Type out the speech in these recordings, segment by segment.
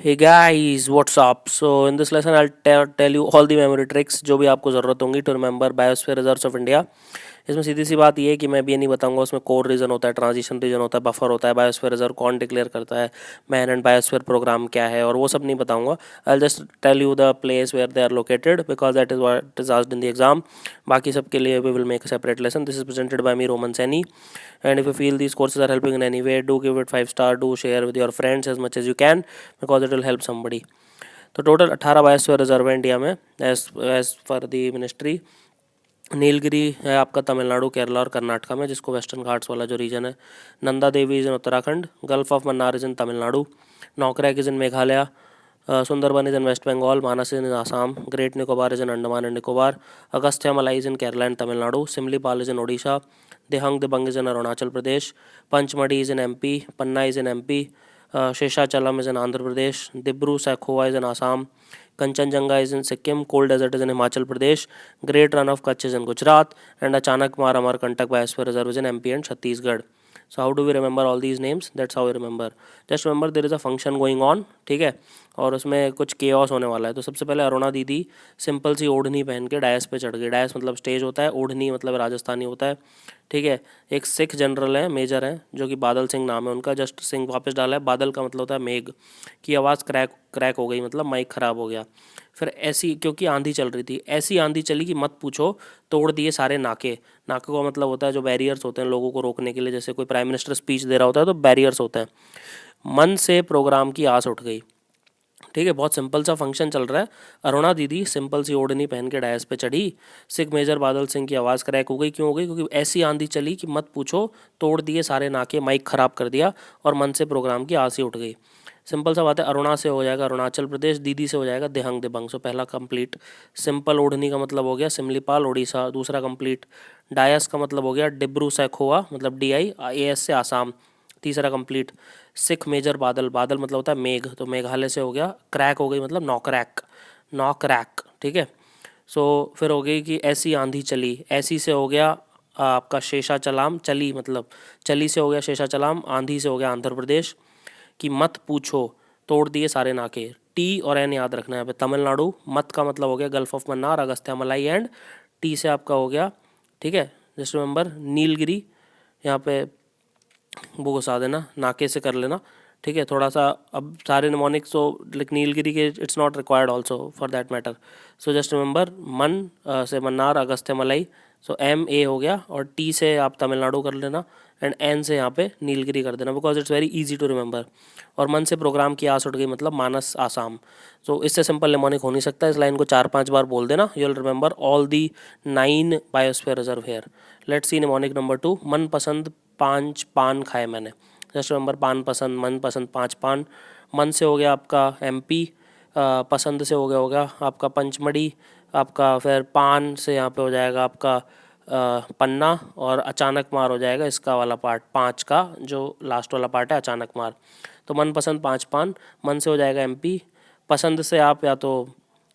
Hey guys, what's up? So in this lesson, I'll tell you all the memory tricks जो भी आपको ज़रूरत होंगी to remember Biosphere Reserves of India. इसमें सीधी सी बात ये है कि मैं भी ये नहीं बताऊंगा उसमें कोर रीजन होता है, ट्रांजिशन रीजन होता है, बफर होता है, बायोस्फीयर रिजर्व कौन डिक्लेयर करता है, मैन एंड बायोस्फीयर प्रोग्राम क्या है, और वो सब नहीं बताऊंगा. I just tell you the place where they are located because that is what is asked in the exam. बाकी सब के लिए we will make a separate lesson. This is presented by me, Roman Saini. And if you feel these courses are helping in any way, do give it 5 star, do share with your friends as much as you can because it will help somebody. तो total 18 biosphere reserve है India में as per दी ministry. Nilgiri है आपका तमिलनाडु, केरला और कर्नाटका में, जिसको western Ghats वाला जो रीजन है. Nanda Devi is in Uttarakhand. Gulf of Mannar is in Tamil Nadu. Nokrek is in Meghalaya. Sundarban is in west Bengal. Manas in Assam. Great Nicobar is in Andaman and Nicobar. Agastya Malai is in Kerala and Tamil Nadu. Simlipal is in Odisha. Dihang Dibang is in Arunachal Pradesh. Pachmarhi is in MP. Panna is in MP. Seshachalam is in Andhra Pradesh. Dibru Saikhowa is in Assam. Kanchenjunga is in Sikkim. Cold desert is in Himachal Pradesh. Great Rann of Kutch is in Gujarat. And Achanakmar Amarkantak biosphere reserve is in MP and Chhattisgarh. So how do we remember all these names? That's how we remember. Just remember there is a function going on, ठीक है, और उसमें कुछ chaos होने वाला है. तो सबसे पहले अरुणा दीदी सिंपल सी ओढ़नी पहन के डायस पे चढ़ गई. डायस मतलब स्टेज होता है, ओढ़नी मतलब राजस्थानी होता है, ठीक है. एक सिख जनरल है, मेजर है, जो कि बादल सिंह नाम है उनका. जस्ट सिंह वापस डाला है. बादल का मतलब होता है मेघ की आवाज़. क्रैक हो गई मतलब माइक ख़राब हो गया. फिर ऐसी, क्योंकि आंधी चल रही थी, ऐसी आंधी चली कि मत पूछो, तोड़ दिए सारे नाके. नाके का मतलब होता है जो बैरियर्स होते हैं लोगों को रोकने के लिए. जैसे कोई प्राइम मिनिस्टर स्पीच दे रहा होता है तो बैरियर्स होते हैं. मन से प्रोग्राम की आस उठ गई, ठीक है. बहुत सिंपल सा फंक्शन चल रहा है. अरुणा दीदी सिंपल सी ओढ़नी पहन के डायस पे चढ़ी. सिख मेजर बादल सिंह की आवाज़ क्रैक हो गई. क्यों हो गई? क्योंकि ऐसी आंधी चली कि मत पूछो, तोड़ दिए सारे नाके, माइक ख़राब कर दिया और मन से प्रोग्राम की आस ही उठ गई. सिंपल सा बात है. अरुणा से हो जाएगा अरुणाचल प्रदेश. दीदी से हो जाएगा दिहंग दिबंग. सो पहला कंप्लीट. सिंपल ओढ़नी का मतलब हो गया सिमलीपाल उड़ीसा. दूसरा कंप्लीट. डायस का मतलब हो गया डिब्रू सैखोवा मतलब DIAS से आसाम. तीसरा कंप्लीट. सिख मेजर बादल. बादल मतलब होता है मेघ, तो मेघालय से हो गया. क्रैक हो गई मतलब नौकरैक. नौकरैक, ठीक है. सो फिर हो गई कि ऐसी आंधी चली. ऐसी से हो गया आपका शेषाचलाम. चली मतलब चली से हो गया शेषाचलाम. आंधी से हो गया आंध्र प्रदेश. कि मत पूछो, तोड़ दिए सारे नाके. टी और एन याद रखना है. तमिलनाडु. मत का मतलब हो गया गल्फ ऑफ मन्नार, अगस्त्य मलाई एंड टी से आपका हो गया, ठीक है. Just remember Nilgiri. यहाँ पे वो घुसा देना, नाके से कर लेना, ठीक है. थोड़ा सा अब सारे निमोनिक्स तो लाइक नीलगिरी के it's not required also for that matter. So just remember मन से मन्नार, अगस्त्य मलाई. सो MA हो गया और टी से आप तमिलनाडु कर लेना एंड एन से यहाँ पे नीलगिरी कर देना because it's very easy to remember. और मन से प्रोग्राम की आस उठ गई मतलब मानस आसाम. तो इससे सिंपल निमोनिक हो नहीं सकता. इस लाइन को 4-5 बार बोल देना. You will remember all the 9 biosphere reserve here. Let's see mnemonic number 2. मन पसंद 5 पान खाए मैंने. जस्ट रिमेंबर पान पसंद, मन पसंद 5 पान. मन से हो गया आपका MP. पसंद से हो गया आपका पंचमढ़ी. आपका फिर पान से यहाँ पे हो जाएगा आपका पन्ना. और अचानक मार हो जाएगा इसका वाला पार्ट 5 का, जो लास्ट वाला पार्ट है अचानक मार. तो मन पसंद 5 पान. मन से हो जाएगा MP. पसंद से आप या तो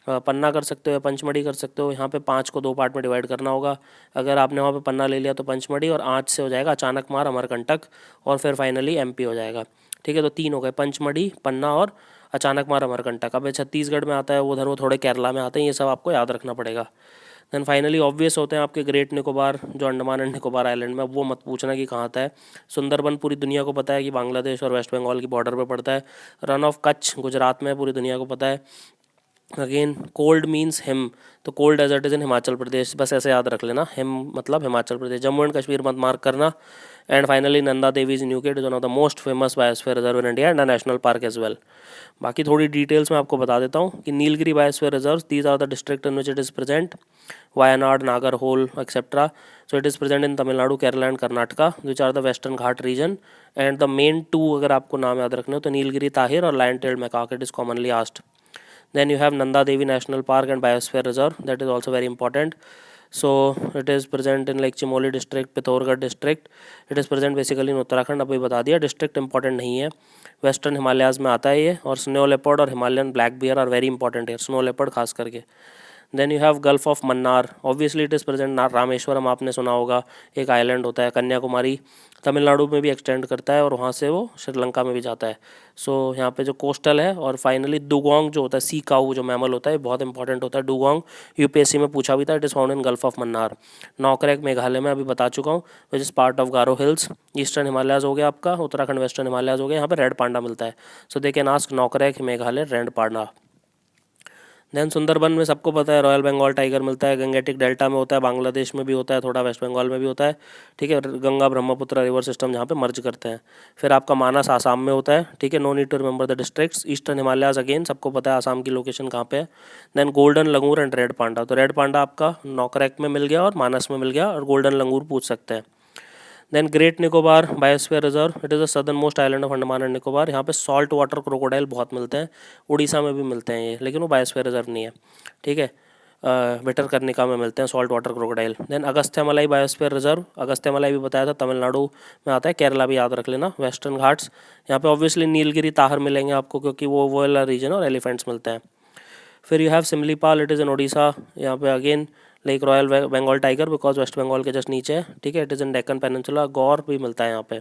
पन्ना कर सकते हो या पंचमढ़ी कर सकते हो. यहाँ पे 5 को 2 पार्ट में डिवाइड करना होगा. अगर आपने वहाँ पे पन्ना ले लिया तो पंचमढ़ी, और आँच से हो जाएगा अचानक मार अमरकंटक, और फिर फाइनली MP हो जाएगा, ठीक है. तो 3 हो गए, पंचमढ़ी, पन्ना और अचानक मार अमरकंटक. अब छत्तीसगढ़ में आता है उधर, वो थोड़े केरला में आते हैं. ये सब आपको याद रखना पड़ेगा. देन फाइनली ऑब्वियस होते हैं आपके ग्रेट निकोबार, जो अंडमान एंड निकोबार आइलैंड में. वो मत पूछना कि कहाँ आता है. सुंदरबन पूरी दुनिया को पता है कि बांग्लादेश और वेस्ट बंगाल की बॉर्डर पे पड़ता है. रन ऑफ कच्छ गुजरात में, पूरी दुनिया को पता है. अगेन कोल्ड मीन्स हिम, तो cold desert is in Himachal Pradesh. बस ऐसे याद रख लेना, हिम मतलब हिमाचल प्रदेश. जम्मू एंड कश्मीर मत मार्क करना. And finally Nanda Devi is new kid, is one of the most famous biosphere reserve in India and a national park as well. बाकी थोड़ी डिटेल्स में आपको बता देता हूँ कि Nilgiri biosphere reserve, these are the district in which it is present. Wayanad, Nagarhole etcetera. So it is present in Tamil Nadu, Kerala and Karnataka, which are the western Ghat region. And the main 2 अगर आपको नाम याद रखने हो तो नीलगिरी ताहिर और lion tailed macaque. It is commonly asked. Then you have Nanda Devi National Park and Biosphere Reserve, that is also very important. So it is present in like Chimoli district, Pithoragarh district. It is present basically in Uttarakhand. अभी बता दिया, district important नहीं है. Western Himalayas में आता है ये. और स्नो लेपर्ड और Himalayan black bear are very important है. स्नो लेपर्ड खास करके. Then you have gulf of Mannar, obviously it is present Rameswaram, आपने सुना होगा, एक आइलैंड होता है। कन्याकुमारी तमिलनाडु में भी एक्सटेंड करता है और वहाँ से वो श्रीलंका में भी जाता है। सो यहाँ पे जो कोस्टल है। और फाइनली दुगोंग जो होता है, सी काऊ जो मैमल होता है, बहुत इंपॉर्टेंट होता है दुगोंग, यूपीएससी में पूछा भी था। It is found in gulf of Mannar. Nokrek Meghalaya में अभी बता चुका हूँ, which is part of Garo hills. Eastern Himalayas हो गया आपका, उत्तराखंड वेस्टर्न हिमालयाज हो गया, यहाँ पे रेड पांडा मिलता है। So they can ask Nokrek Meghalaya red panda. Then Sundarban में सबको पता है रॉयल बंगाल टाइगर मिलता है, गंगेटिक डेल्टा में होता है, बांग्लादेश में भी होता है, थोड़ा वेस्ट बंगाल में भी होता है, ठीक है। गंगा ब्रह्मपुत्र रिवर सिस्टम जहाँ पे मर्ज करते हैं। फिर आपका मानस आसाम में होता है, ठीक है। No need to remember the districts. Eastern Himalayas again सबको पता है आसाम की लोकेशन कहाँ पे है। Then golden langur and red panda, तो रेड पांडा आपका नौकरेक में मिल गया और मानस में मिल गया, और गोल्डन लंगूर पूछ सकते हैं। Then great Nicobar biosphere reserve, it is the southernmost island of Andaman and Nicobar. यहाँ पे सॉल्ट वाटर क्रोकोडाइल बहुत मिलते हैं, उड़ीसा में भी मिलते हैं ये, लेकिन वो बायोस्फीयर रिजर्व नहीं है, ठीक है। भितरकनिका में मिलते हैं salt water crocodile. Then Agasthyamalai biosphere reserve, Agasthyamalai भी बताया था, तमिलनाडु में आता है, केरला भी याद रख लेना। वेस्टर्न घाट्स, यहाँ पे ऑब्वियसली नीलगिरी ताहर मिलेंगे आपको, क्योंकि वो वाला रीजन और एलिफेंट्स मिलते हैं। फिर you have Simlipal, it is in Odisha. यहाँ पे again like royal Bengal tiger, because west Bengal के जस्ट नीचे है, ठीक है। It is in Deccan peninsula, gaur भी मिलता है यहाँ पे।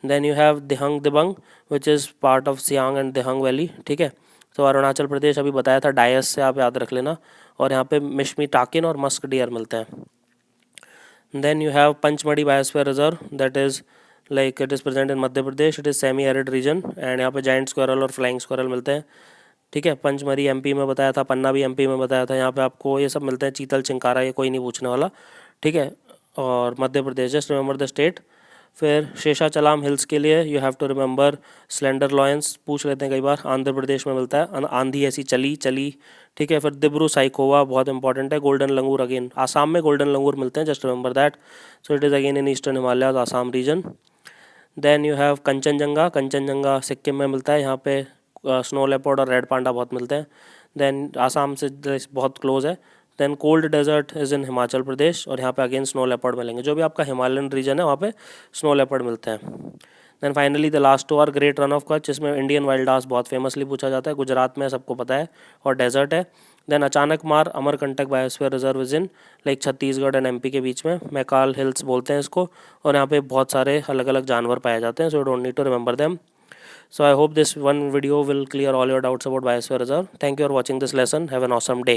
Then you have Dihang Dibang, which is part of Siang and Dihang valley, ठीक है। तो अरुणाचल प्रदेश अभी बताया था, डायस से आप याद रख लेना। और यहाँ पे मिश्मी टाकिन और मस्क डियर मिलते हैं। Then you have Pachmarhi biosphere reserve, that is like it is present in Madhya Pradesh, it is semi arid region, and यहाँ पे जाइंट स्क्वायरल और फ्लाइंग स्क्वायरल मिलते हैं, ठीक है। पंचमढ़ी एमपी में बताया था, पन्ना भी एमपी में बताया था। यहाँ पे आपको ये सब मिलते हैं, चीतल चिंकारा, ये कोई नहीं पूछने वाला, ठीक है। और Madhya Pradesh, just remember the state. फिर शेषाचलाम हिल्स के लिए you have to remember slender lions, पूछ लेते हैं कई बार, आंध्र प्रदेश में मिलता है, आंधी ऐसी चली चली, ठीक है। फिर दिब्रू साइकोवा बहुत इंपॉर्टेंट है। गोल्डन लंगूर अगेन आसाम में गोल्डन लंगूर मिलते हैं, just remember that. So it is again in eastern Himalayas, Assam region. Then you have Kanchenjunga, Kanchenjunga Sikkim में मिलता है, यहाँ पे स्नो लेपर्ड और रेड पांडा बहुत मिलते हैं। देन आसाम से बहुत क्लोज है। Then cold desert is in Himachal Pradesh, और यहाँ पे अगेन स्नो लेपर्ड मिलेंगे, जो भी आपका हिमालयन रीजन है वहाँ पे स्नो लेपर्ड मिलते हैं। Then finally the last two are great Rann of Kutch, इसमें इंडियन वाइल्ड आस बहुत फेमसली पूछा जाता है, गुजरात में सबको पता है, और डेजर्ट है। देन अचानक मार Amarkantak biosphere reserve is in like Chhattisgarh and MP के बीच में, मैकाल हिल्स बोलते हैं इसको, और यहाँ पे बहुत सारे अलग अलग जानवर पाए जाते हैं, so don't need to remember them. So I hope this one video will clear all your doubts about Biosphere Reserve. Thank you for watching this lesson. Have an awesome day.